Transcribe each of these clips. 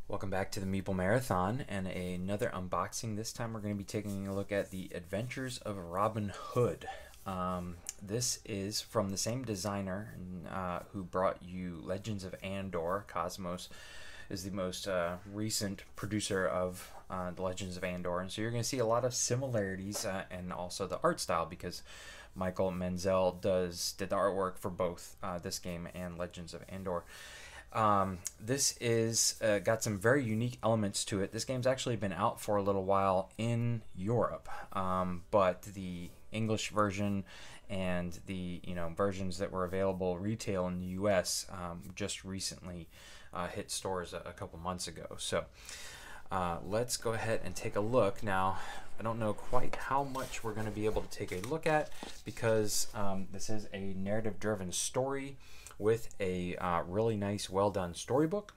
Welcome back to the Meeple Marathon and another unboxing. This time we're going to be taking a look at the Adventures of Robin Hood. This is from the same designer who brought you Legends of Andor. Kosmos is the most recent producer of the Legends of Andor, and so you're going to see a lot of similarities and also the art style, because Michael Menzel did the artwork for both this game and Legends of Andor. This is got some very unique elements to it. This game's actually been out for a little while in Europe, but the English version and the versions that were available retail in the US just recently hit stores a couple months ago. So let's go ahead and take a look. Now, I don't know quite how much we're going to be able to take a look at, because this is a narrative-driven story with a really nice, well-done storybook.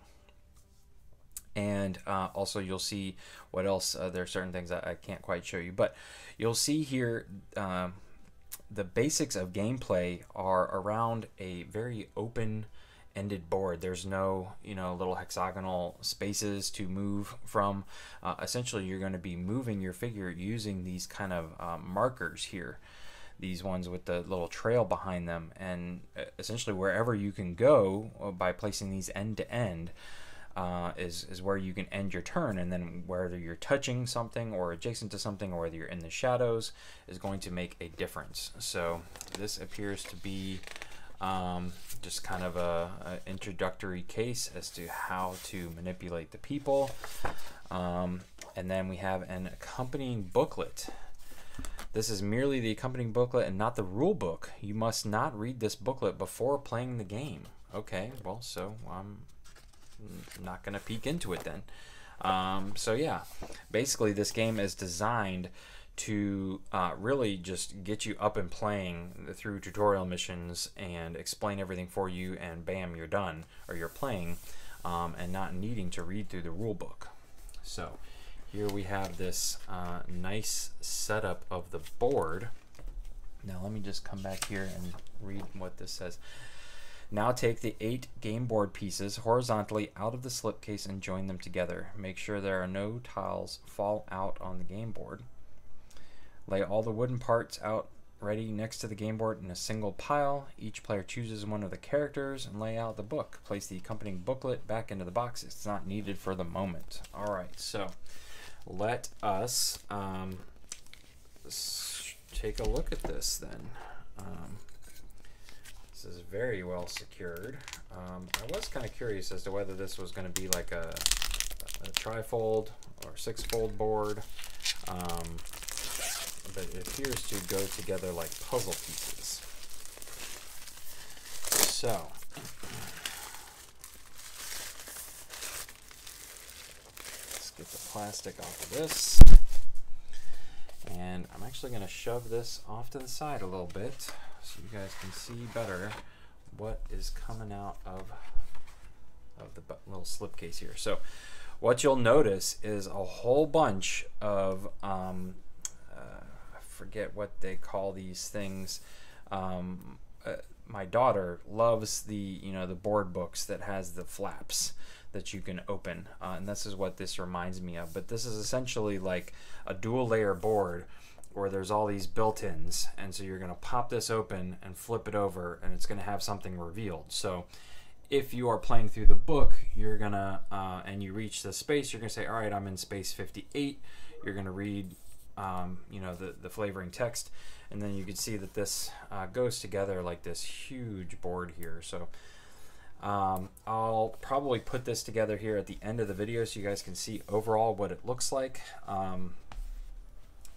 And also you'll see what else. There are certain things I can't quite show you, but you'll see here the basics of gameplay are around a very open-ended board. There's no little hexagonal spaces to move from. Essentially, you're going to be moving your figure using these kind of markers here. These ones with the little trail behind them, and essentially wherever you can go by placing these end to end is where you can end your turn, and then whether you're touching something or adjacent to something or whether you're in the shadows is going to make a difference. So this appears to be just kind of a introductory case as to how to manipulate the people, and then we have an accompanying booklet. This is merely the accompanying booklet and not the rule book. You must not read this booklet before playing the game. Okay, well, so I'm not going to peek into it then. So yeah, basically this game is designed to really just get you up and playing through tutorial missions and explain everything for you, and bam, you're done, or you're playing, and not needing to read through the rule book. So here we have this nice setup of the board. Now let me just come back here and read what this says. Now take the 8 game board pieces horizontally out of the slipcase and join them together. Make sure there are no tiles fall out on the game board. Lay all the wooden parts out ready next to the game board in a single pile. Each player chooses one of the characters and lay out the book. Place the accompanying booklet back into the box. It's not needed for the moment. Alright, so let us take a look at this then. This is very well secured. I was kind of curious as to whether this was going to be like a trifold or 6-fold board, but it appears to go together like puzzle pieces. So get the plastic off of this, and I'm actually going to shove this off to the side a little bit so you guys can see better what is coming out of the little slipcase here. So what you'll notice is a whole bunch of I forget what they call these things. My daughter loves the the board books that has the flaps that you can open, and this is what this reminds me of. But this is essentially like a dual layer board where there's all these built-ins, and so you're going to pop this open and flip it over, and it's going to have something revealed. So if you are playing through the book, you're gonna and you reach the space, you're gonna say, all right, I'm in space 58. You're gonna read the flavoring text, and then you can see that this goes together like this huge board here. So I'll probably put this together here at the end of the video so you guys can see overall what it looks like.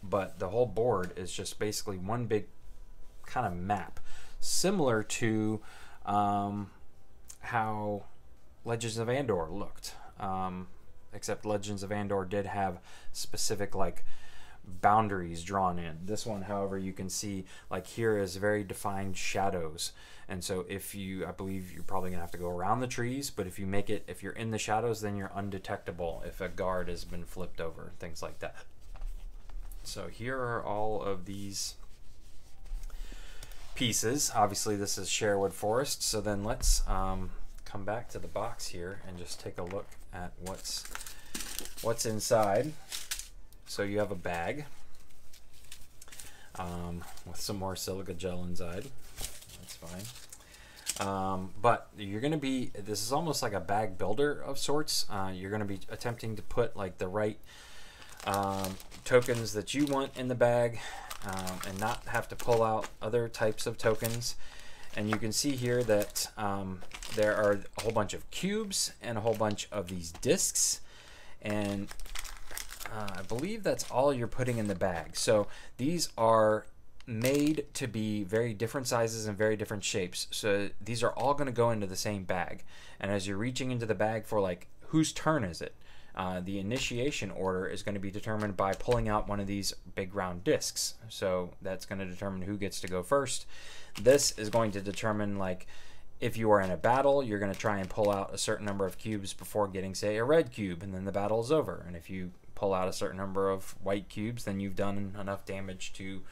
But the whole board is just basically one big kind of map, similar to how Legends of Andor looked, except Legends of Andor did have specific like boundaries drawn in. This one, however, you can see like here is very defined shadows, and so if you, I believe you're probably gonna have to go around the trees, but if you make it, if you're in the shadows, then you're undetectable if a guard has been flipped over, things like that. So here are all of these pieces. Obviously this is Sherwood Forest, so then let's come come back to the box here and just take a look at what's inside. So you have a bag with some more silica gel inside. That's fine. But you're going to be, this is almost like a bag builder of sorts. You're going to be attempting to put like the right tokens that you want in the bag and not have to pull out other types of tokens. And you can see here that there are a whole bunch of cubes and a whole bunch of these discs. And I believe that's all you're putting in the bag. So these are made to be very different sizes and very different shapes. So these are all going to go into the same bag. And as you're reaching into the bag for like, whose turn is it? The initiation order is going to be determined by pulling out one of these big round discs. So that's going to determine who gets to go first. This is going to determine, like, if you are in a battle, you're going to try and pull out a certain number of cubes before getting, say, a red cube, and then the battle is over. And if you pull out a certain number of white cubes, then you've done enough damage to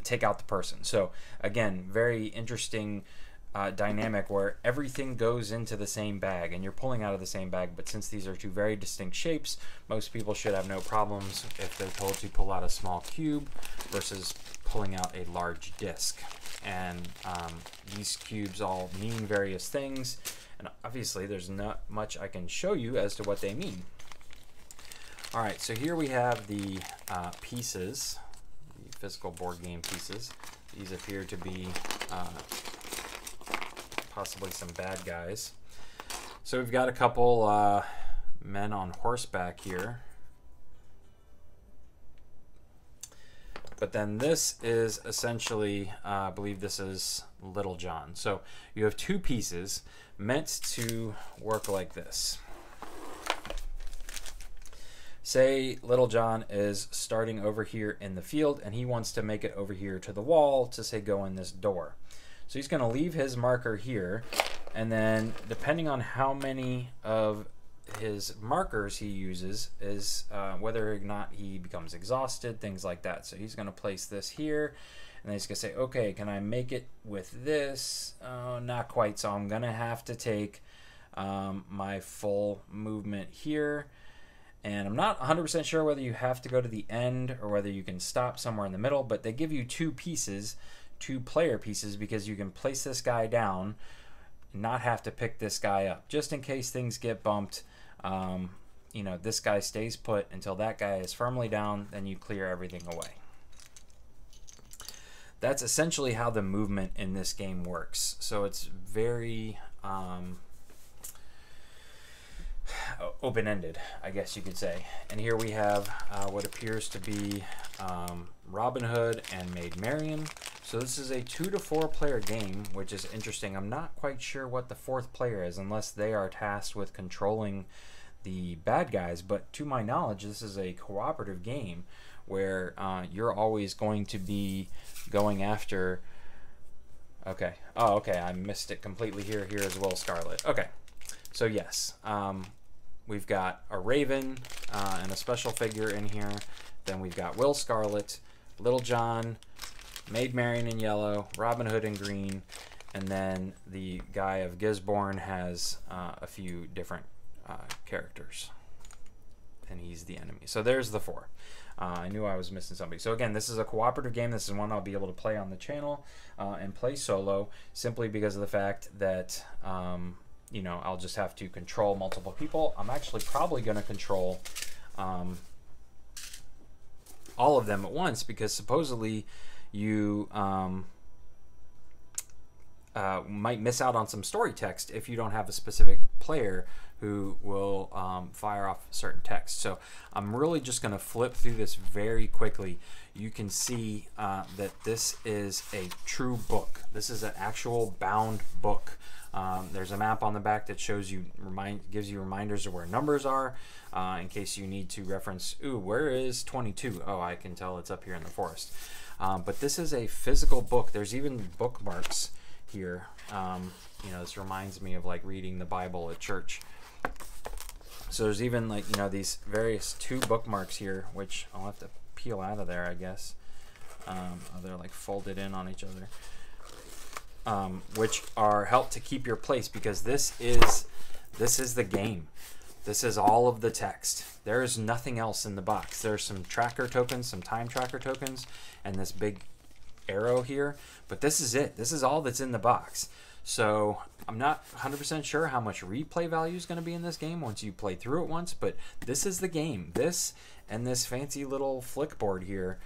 take out the person. So again, very interesting dynamic where everything goes into the same bag and you're pulling out of the same bag. But since these are two very distinct shapes, most people should have no problems if they're told to pull out a small cube versus pulling out a large disc. And these cubes all mean various things, and obviously there's not much I can show you as to what they mean. All right, so here we have the pieces, the physical board game pieces. These appear to be possibly some bad guys. So we've got a couple men on horseback here. But then this is essentially, I believe this is Little John. So you have two pieces meant to work like this. Say Little John is starting over here in the field and he wants to make it over here to the wall to, say, go in this door. So he's going to leave his marker here, and then depending on how many of his markers he uses is whether or not he becomes exhausted, things like that. So he's going to place this here, and then he's going to say, okay, can I make it with this? Not quite, so I'm going to have to take my full movement here. And I'm not 100% sure whether you have to go to the end or whether you can stop somewhere in the middle, but they give you two pieces, two player pieces, because you can place this guy down, not have to pick this guy up, just in case things get bumped. You know, this guy stays put until that guy is firmly down, then you clear everything away. That's essentially how the movement in this game works. So it's very open-ended, I guess you could say. And here we have what appears to be Robin Hood and Maid Marian. So this is a 2 to 4 player game, which is interesting. I'm not quite sure what the fourth player is unless they are tasked with controlling the bad guys, but to my knowledge this is a cooperative game where you're always going to be going after... Okay. Oh, okay, I missed it completely here as well, Scarlet. Okay, so yes, we've got a Raven and a special figure in here. Then we've got Will Scarlet, Little John, Maid Marian in yellow, Robin Hood in green, and then the guy of Gisborne has a few different characters, and he's the enemy. So there's the 4. I knew I was missing somebody. So again, this is a cooperative game. This is one I'll be able to play on the channel and play solo, simply because of the fact that you know, I'll just have to control multiple people. I'm actually probably going to control all of them at once, because supposedly you might miss out on some story text if you don't have a specific player who will fire off certain text. So I'm really just going to flip through this very quickly. You can see that this is a true book. This is an actual bound book. There's a map on the back that shows you, gives you reminders of where numbers are, in case you need to reference, ooh, where is 22? Oh, I can tell it's up here in the forest. But this is a physical book. There's even bookmarks here. You know, this reminds me of like reading the Bible at church. So there's even, like, you know, these various 2 bookmarks here, which I'll have to peel out of there, I guess. They're like folded in on each other. which are help to keep your place, because this is the game. This is all of the text. There's nothing else in the box. There's some tracker tokens, some time tracker tokens, and this big arrow here, but this is it. This is all that's in the box. So I'm not 100% sure how much replay value is going to be in this game once you play through it once, but this is the game. This and this fancy little flick board here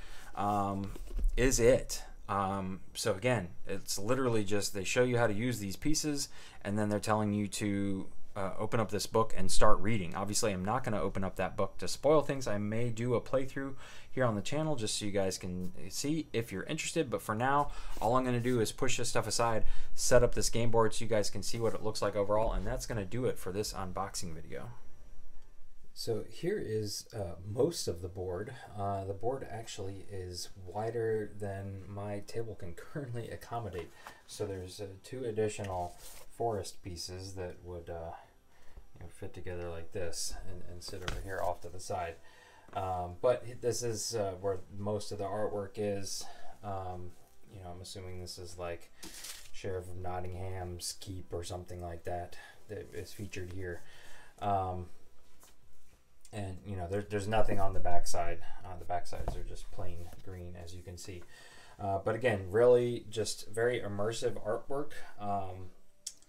is it. So again, it's literally just they show you how to use these pieces, and then they're telling you to open up this book and start reading. Obviously, I'm not going to open up that book to spoil things. I may do a playthrough here on the channel just so you guys can see if you're interested, but for now, all I'm going to do is push this stuff aside, set up this game board so you guys can see what it looks like overall, and that's going to do it for this unboxing video. So here is most of the board. The board actually is wider than my table can currently accommodate. So there's 2 additional forest pieces that would fit together like this and sit over here off to the side. But this is where most of the artwork is. I'm assuming this is like Sheriff of Nottingham's keep or something like that that is featured here. And there's nothing on the backside. The backsides are just plain green, as you can see. But again, really just very immersive artwork.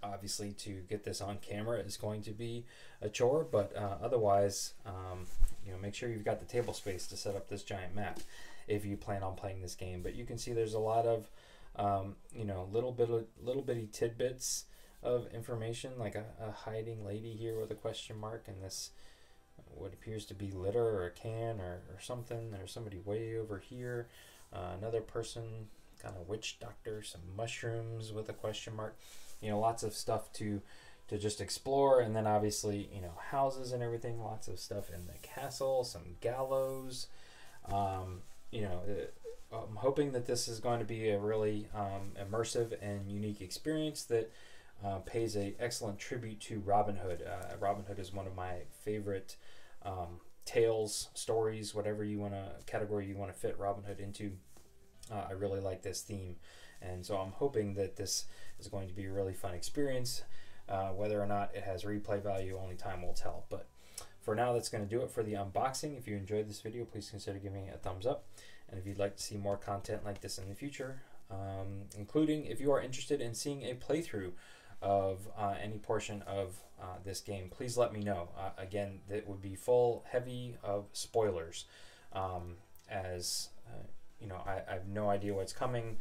Obviously, to get this on camera is going to be a chore, but otherwise, make sure you've got the table space to set up this giant map if you plan on playing this game. But you can see there's a lot of little bitty tidbits of information, like a hiding lady here with a question mark, and this what appears to be litter or a can or something. There's somebody way over here, another person, kind of witch doctor, some mushrooms with a question mark. Lots of stuff to just explore, and then obviously houses and everything. Lots of stuff in the castle, some gallows. I'm hoping that this is going to be a really immersive and unique experience that pays an excellent tribute to Robin Hood. Robin Hood is one of my favorite tales, stories, whatever category you want to fit Robin Hood into. I really like this theme, and so I'm hoping that this is going to be a really fun experience. Whether or not it has replay value, only time will tell. But for now, that's going to do it for the unboxing. If you enjoyed this video, please consider giving it a thumbs up. And if you'd like to see more content like this in the future, including if you are interested in seeing a playthrough of any portion of this game, please let me know. Again, that would be heavy of spoilers, as I have no idea what's coming.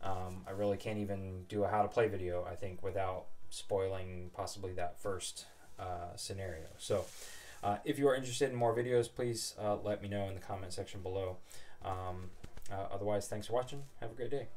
I really can't even do a how to play video, I think, without spoiling possibly that first scenario. So if you are interested in more videos, please let me know in the comment section below. Otherwise, thanks for watching. Have a great day.